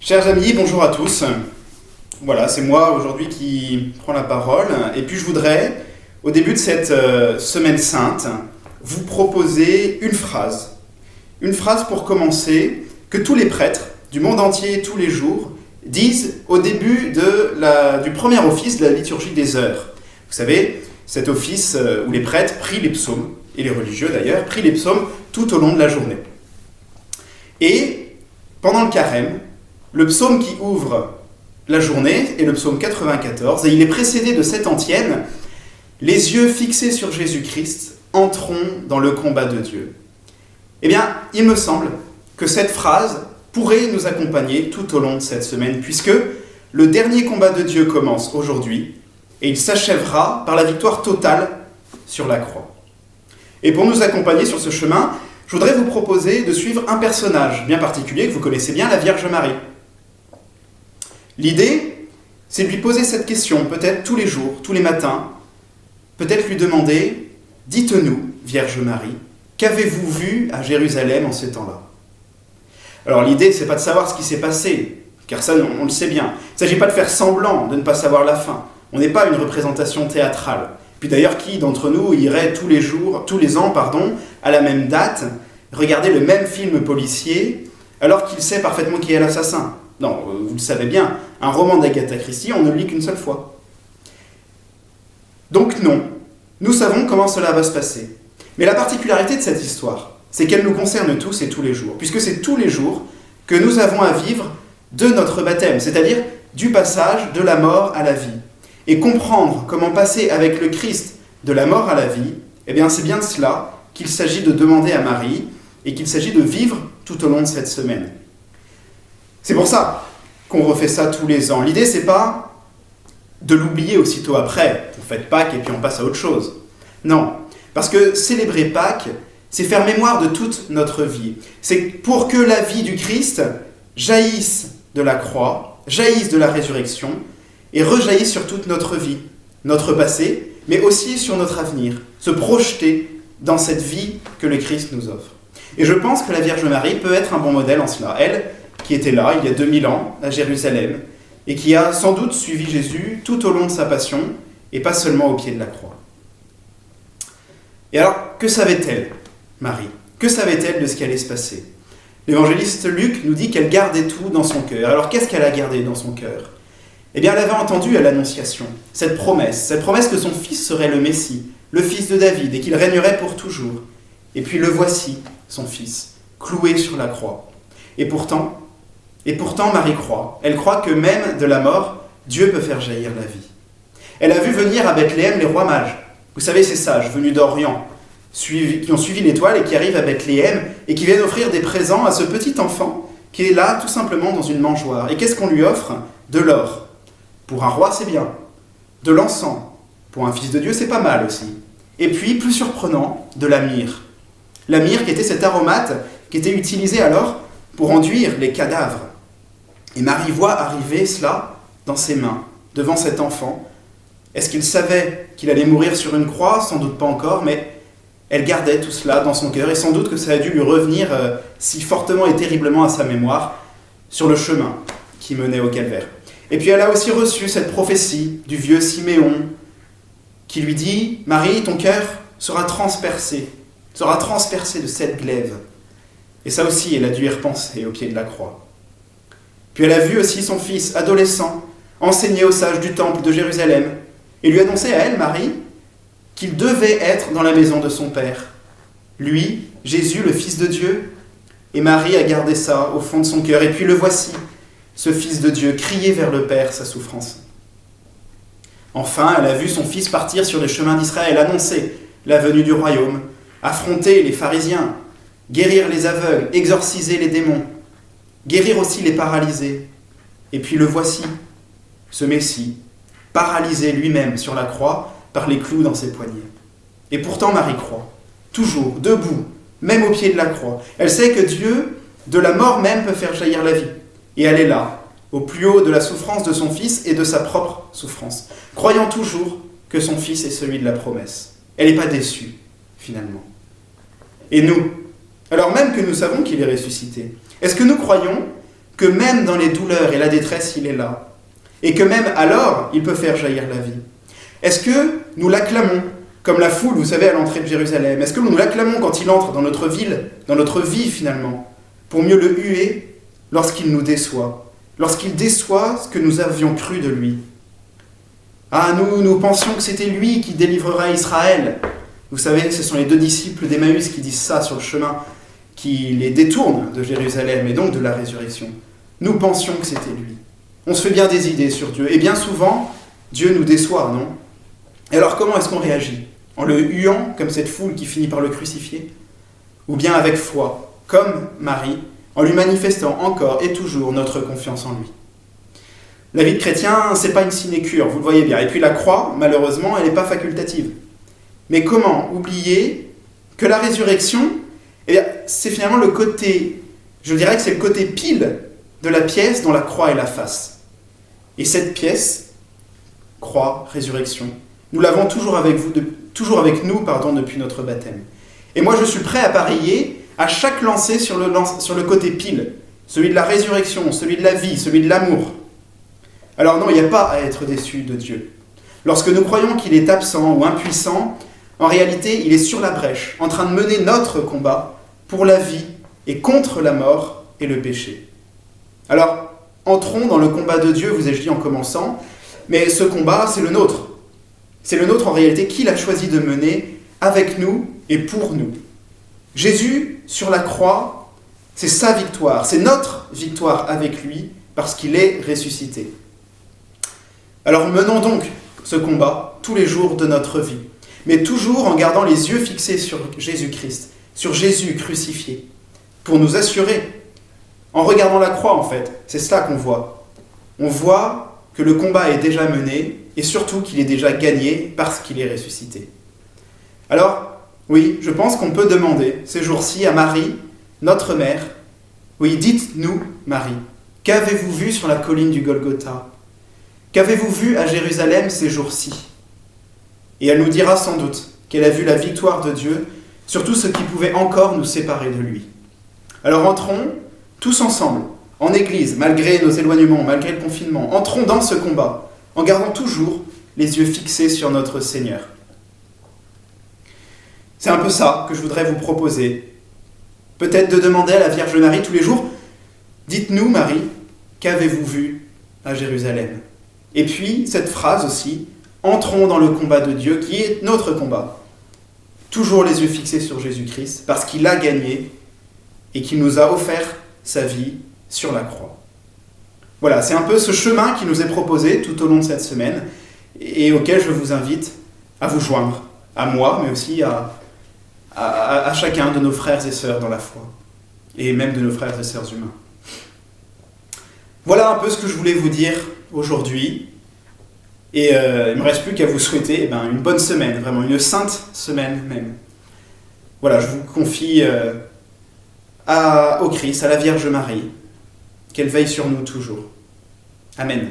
Chers amis, bonjour à tous. Voilà, c'est moi aujourd'hui qui prends la parole. Et puis je voudrais, au début de cette semaine sainte, vous proposer une phrase. Une phrase pour commencer, que tous les prêtres du monde entier, tous les jours, disent au début du premier office de la liturgie des heures. Vous savez, cet office où les prêtres prient les psaumes, et les religieux d'ailleurs, prient les psaumes tout au long de la journée. Et pendant le carême, le psaume qui ouvre la journée est le psaume 94, et il est précédé de cette antienne « Les yeux fixés sur Jésus-Christ, entrons dans le combat de Dieu ». Eh bien, il me semble que cette phrase pourrait nous accompagner tout au long de cette semaine, puisque le dernier combat de Dieu commence aujourd'hui, et il s'achèvera par la victoire totale sur la croix. Et pour nous accompagner sur ce chemin, je voudrais vous proposer de suivre un personnage bien particulier que vous connaissez bien, la Vierge Marie. L'idée, c'est de lui poser cette question, peut-être tous les jours, tous les matins, peut-être lui demander « Dites-nous, Vierge Marie, qu'avez-vous vu à Jérusalem en ces temps-là » Alors l'idée, c'est pas de savoir ce qui s'est passé, car ça, on le sait bien. Il ne s'agit pas de faire semblant de ne pas savoir la fin. On n'est pas une représentation théâtrale. Puis d'ailleurs, qui d'entre nous irait tous les ans, à la même date, regarder le même film policier, alors qu'il sait parfaitement qui est l'assassin ? Non, vous le savez bien, un roman d'Agatha Christie, on ne le lit qu'une seule fois. Donc non, nous savons comment cela va se passer. Mais la particularité de cette histoire, c'est qu'elle nous concerne tous et tous les jours, puisque c'est tous les jours que nous avons à vivre de notre baptême, c'est-à-dire du passage de la mort à la vie. Et comprendre comment passer avec le Christ de la mort à la vie, eh bien c'est bien de cela qu'il s'agit de demander à Marie et qu'il s'agit de vivre tout au long de cette semaine. C'est pour ça qu'on refait ça tous les ans. L'idée, c'est pas de l'oublier aussitôt après. On fête Pâques et puis on passe à autre chose. Non, parce que célébrer Pâques, c'est faire mémoire de toute notre vie. C'est pour que la vie du Christ jaillisse de la croix, jaillisse de la résurrection et rejaillisse sur toute notre vie, notre passé, mais aussi sur notre avenir, se projeter dans cette vie que le Christ nous offre. Et je pense que la Vierge Marie peut être un bon modèle en cela. Elle, qui était là, il y a 2000 ans, à Jérusalem, et qui a sans doute suivi Jésus tout au long de sa passion, et pas seulement au pied de la croix. Et alors, que savait-elle, Marie ? Que savait-elle de ce qui allait se passer ? L'évangéliste Luc nous dit qu'elle gardait tout dans son cœur. Alors, qu'est-ce qu'elle a gardé dans son cœur ? Eh bien, elle avait entendu à l'Annonciation cette promesse que son fils serait le Messie, le fils de David, et qu'il régnerait pour toujours. Et puis le voici, son fils, cloué sur la croix. Et pourtant, Marie croit. Elle croit que même de la mort, Dieu peut faire jaillir la vie. Elle a vu venir à Bethléem les rois mages. Vous savez, ces sages venus d'Orient, qui ont suivi l'étoile et qui arrivent à Bethléem et qui viennent offrir des présents à ce petit enfant qui est là tout simplement dans une mangeoire. Et qu'est-ce qu'on lui offre ? De l'or. Pour un roi, c'est bien. De l'encens. Pour un fils de Dieu, c'est pas mal aussi. Et puis, plus surprenant, de la myrrhe. La myrrhe qui était cet aromate qui était utilisé alors pour enduire les cadavres. Et Marie voit arriver cela dans ses mains, devant cet enfant. Est-ce qu'il savait qu'il allait mourir sur une croix ? Sans doute pas encore, mais elle gardait tout cela dans son cœur, et sans doute que ça a dû lui revenir si fortement et terriblement à sa mémoire sur le chemin qui menait au calvaire. Et puis elle a aussi reçu cette prophétie du vieux Siméon qui lui dit « Marie, ton cœur sera transpercé de cette glaive. » Et ça aussi, elle a dû y repenser au pied de la croix. Puis elle a vu aussi son fils, adolescent, enseigner aux sages du temple de Jérusalem et lui annoncer à elle, Marie, qu'il devait être dans la maison de son père. Lui, Jésus, le Fils de Dieu. Et Marie a gardé ça au fond de son cœur. Et puis le voici, ce Fils de Dieu, crier vers le Père sa souffrance. Enfin, elle a vu son fils partir sur les chemins d'Israël, annoncer la venue du royaume, affronter les pharisiens, guérir les aveugles, exorciser les démons, guérir aussi les paralysés. Et puis le voici, ce Messie, paralysé lui-même sur la croix par les clous dans ses poignets. Et pourtant Marie croit, toujours, debout, même au pied de la croix. Elle sait que Dieu, de la mort même, peut faire jaillir la vie. Et elle est là, au plus haut de la souffrance de son fils et de sa propre souffrance, croyant toujours que son fils est celui de la promesse. Elle n'est pas déçue, finalement. Et nous, alors même que nous savons qu'il est ressuscité, est-ce que nous croyons que même dans les douleurs et la détresse, il est là. Et que même alors, il peut faire jaillir la vie. Est-ce que nous l'acclamons comme la foule, vous savez, à l'entrée de Jérusalem? Est-ce que nous l'acclamons quand il entre dans notre ville, dans notre vie finalement, pour mieux le huer lorsqu'il nous déçoit, lorsqu'il déçoit ce que nous avions cru de lui? Ah, nous pensions que c'était lui qui délivrerait Israël. Vous savez, ce sont les 2 disciples d'Emmaüs qui disent ça sur le chemin, qui les détournent de Jérusalem et donc de la résurrection. Nous pensions que c'était lui. On se fait bien des idées sur Dieu. Et bien souvent, Dieu nous déçoit, non? Et alors comment est-ce qu'on réagit? En le huant, comme cette foule qui finit par le crucifier? Ou bien avec foi, comme Marie, en lui manifestant encore et toujours notre confiance en lui? La vie de chrétien, c'est pas une sinécure, vous le voyez bien. Et puis la croix, malheureusement, elle n'est pas facultative. Mais comment oublier que la résurrection, eh bien, c'est finalement le côté, je dirais que c'est le côté pile de la pièce dont la croix est la face. Et cette pièce, croix, résurrection, nous l'avons toujours avec nous depuis notre baptême. Et moi, je suis prêt à parier à chaque lancer sur le côté pile, celui de la résurrection, celui de la vie, celui de l'amour. Alors non, il n'y a pas à être déçu de Dieu. Lorsque nous croyons qu'il est absent ou impuissant, en réalité, il est sur la brèche, en train de mener notre combat pour la vie et contre la mort et le péché. Alors, entrons dans le combat de Dieu, vous ai-je dit en commençant, mais ce combat, c'est le nôtre. C'est le nôtre en réalité qu'il a choisi de mener avec nous et pour nous. Jésus, sur la croix, c'est sa victoire, c'est notre victoire avec lui, parce qu'il est ressuscité. Alors menons donc ce combat tous les jours de notre vie, mais toujours en gardant les yeux fixés sur Jésus-Christ, sur Jésus crucifié, pour nous assurer, en regardant la croix en fait, c'est cela qu'on voit. On voit que le combat est déjà mené, et surtout qu'il est déjà gagné parce qu'il est ressuscité. Alors, oui, je pense qu'on peut demander ces jours-ci à Marie, notre mère, oui, dites-nous, Marie, qu'avez-vous vu sur la colline du Golgotha? Qu'avez-vous vu à Jérusalem ces jours-ci? Et elle nous dira sans doute qu'elle a vu la victoire de Dieu sur tout ce qui pouvait encore nous séparer de lui. Alors entrons tous ensemble, en Église, malgré nos éloignements, malgré le confinement, entrons dans ce combat, en gardant toujours les yeux fixés sur notre Seigneur. C'est un peu ça que je voudrais vous proposer. Peut-être de demander à la Vierge Marie tous les jours, dites-nous Marie, qu'avez-vous vu à Jérusalem? Et puis, cette phrase aussi, entrons dans le combat de Dieu, qui est notre combat. Toujours les yeux fixés sur Jésus-Christ, parce qu'il a gagné et qu'il nous a offert sa vie sur la croix. Voilà, c'est un peu ce chemin qui nous est proposé tout au long de cette semaine et auquel je vous invite à vous joindre, à moi, mais aussi à chacun de nos frères et sœurs dans la foi, et même de nos frères et sœurs humains. Voilà un peu ce que je voulais vous dire aujourd'hui, et il ne me reste plus qu'à vous souhaiter une bonne semaine, vraiment une sainte semaine même. Voilà, je vous confie au Christ, à la Vierge Marie, qu'elle veille sur nous toujours. Amen.